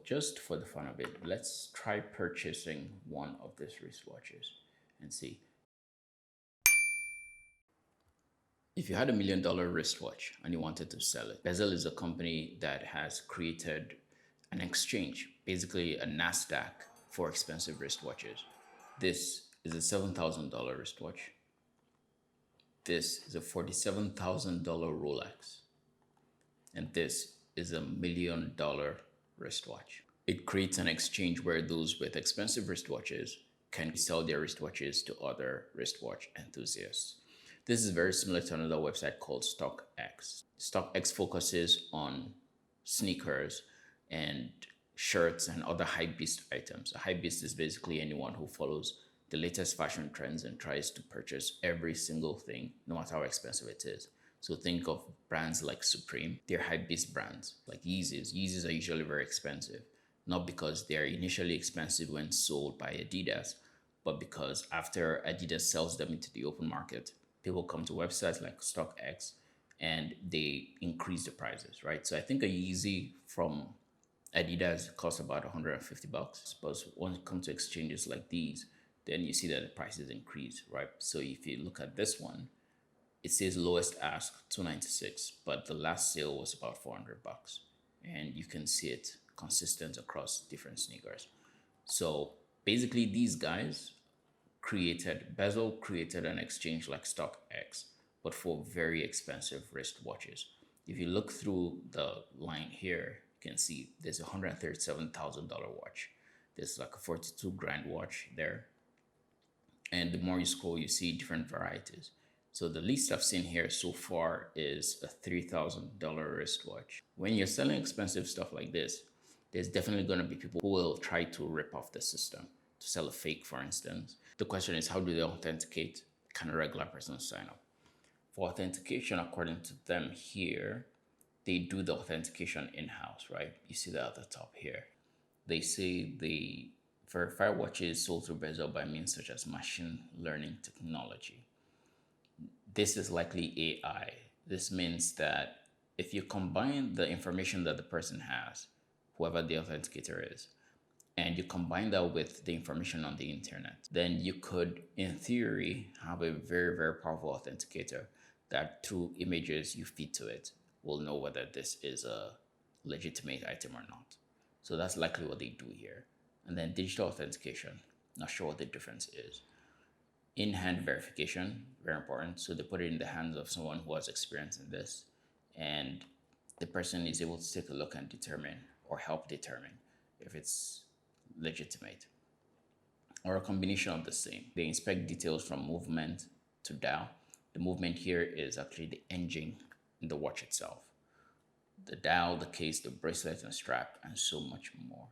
Just for the fun of it, let's try purchasing one of these wristwatches and see. If you had $1 million wristwatch and you wanted to sell it, Bezel is a company that has created an exchange, basically a NASDAQ for expensive wristwatches. This is a $7,000 wristwatch. This is a $47,000 Rolex. And this is $1 million wristwatch. It creates an exchange where those with expensive wristwatches can sell their wristwatches to other wristwatch enthusiasts. This is very similar to another website called StockX. StockX focuses on sneakers and shirts and other hypebeast items. A hypebeast is basically anyone who follows the latest fashion trends and tries to purchase every single thing, no matter how expensive it is. So think of brands like Supreme. They're hypebeast brands like Yeezys. Yeezys are usually very expensive, not because they're initially expensive when sold by Adidas, but because after Adidas sells them into the open market, people come to websites like StockX and they increase the prices, right? So I think a Yeezy from Adidas costs about $150. But when it comes to exchanges like these, then you see that the prices increase, right? So if you look at this one, it says lowest ask $296, but the last sale was about $400, and you can see it consistent across different sneakers. So basically, these guys Bezel created an exchange like StockX, but for very expensive wristwatches. If you look through the line here, you can see there's a $137,000 watch. There's like a 42 grand watch there. And the more you scroll, you see different varieties. So the least I've seen here so far is a $3,000 wristwatch. When you're selling expensive stuff like this, there's definitely going to be people who will try to rip off the system to sell a fake, for instance. The question is, how do they authenticate? Can a regular person sign up? For authentication, according to them here, they do the authentication in-house, right? You see that at the top here. They say they verify watches sold through Bezel by means such as machine learning technology. This is likely AI. This means that if you combine the information that the person has, whoever the authenticator is, and you combine that with the information on the internet, then you could, in theory, have a very, very powerful authenticator that through images you feed to it will know whether this is a legitimate item or not. So that's likely what they do here. And then digital authentication, not sure what the difference is. In-hand verification, very important. So they put it in the hands of someone who has experience in this, and the person is able to take a look and determine or help determine if it's legitimate or a combination of the same. They inspect details from movement to dial. The movement here is actually the engine in the watch itself. The dial, the case, the bracelet and strap, and so much more.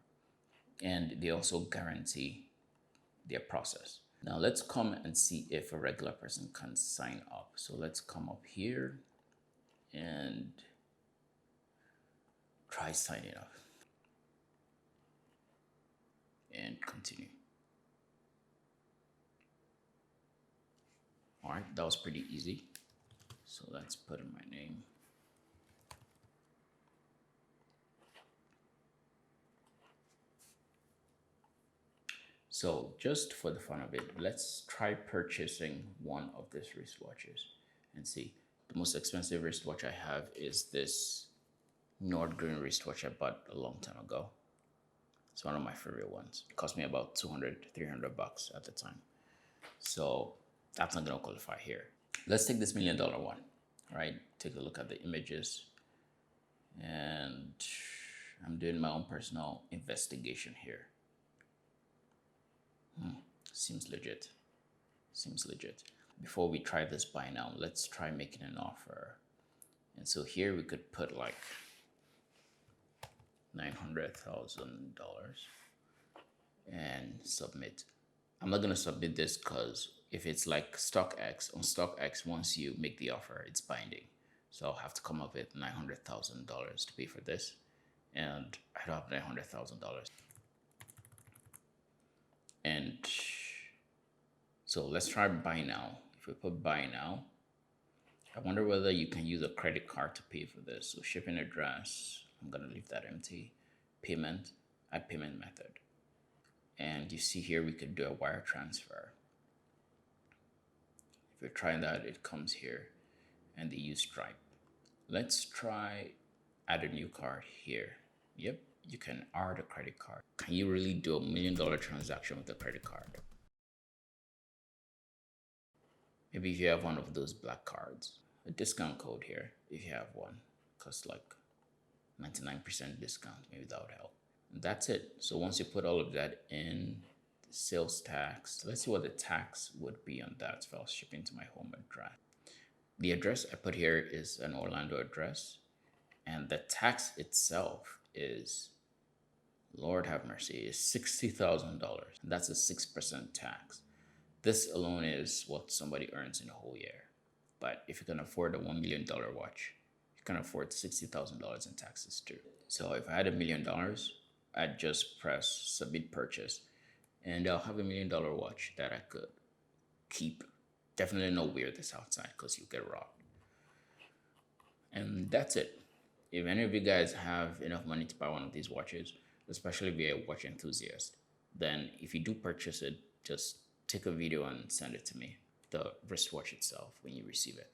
And they also guarantee their process. Now let's come and see if a regular person can sign up. So let's come up here and try signing up and continue. All right, that was pretty easy. So let's put in my name. So just for the fun of it, let's try purchasing one of these wristwatches and see. The most expensive wristwatch I have is this Nordgreen wristwatch I bought a long time ago. It's one of my favorite ones. It cost me about $200-300 at the time. So that's not gonna qualify here. Let's take this $1 million one, right? Take a look at the images. And I'm doing my own personal investigation here. Seems legit. Seems legit. Before we try this buy now, let's try making an offer. And so here we could put like $900,000 and submit. I'm not gonna submit this because if it's like StockX, on StockX, once you make the offer, it's binding. So I'll have to come up with $900,000 to pay for this. And I don't have $900,000. And so let's try buy now. If we put buy now, I wonder whether you can use a credit card to pay for this. So shipping address, I'm gonna leave that empty. Payment, add payment method. And you see here we could do a wire transfer. If you're trying that, it comes here and they use Stripe. Let's try add a new card here. Yep, you can add a credit card. Can you really do $1 million transaction with a credit card? Maybe if you have one of those black cards, a discount code here, if you have one, costs like 99% discount, maybe that would help. And that's it. So once you put all of that in, the sales tax, let's see what the tax would be on that if I was shipping to my home address. The address I put here is an Orlando address, and the tax itself is, Lord have mercy, is $60,000. That's a 6% tax. This alone is what somebody earns in a whole year. But if you can afford a $1 million watch, you can afford $60,000 in taxes too. So if I had $1 million, I'd just press submit purchase, and I'll have $1 million watch that I could keep. Definitely not wear this outside because you get robbed. And that's it. If any of you guys have enough money to buy one of these watches, especially if you're a watch enthusiast, then if you do purchase it, just take a video and send it to me, the wristwatch itself, when you receive it.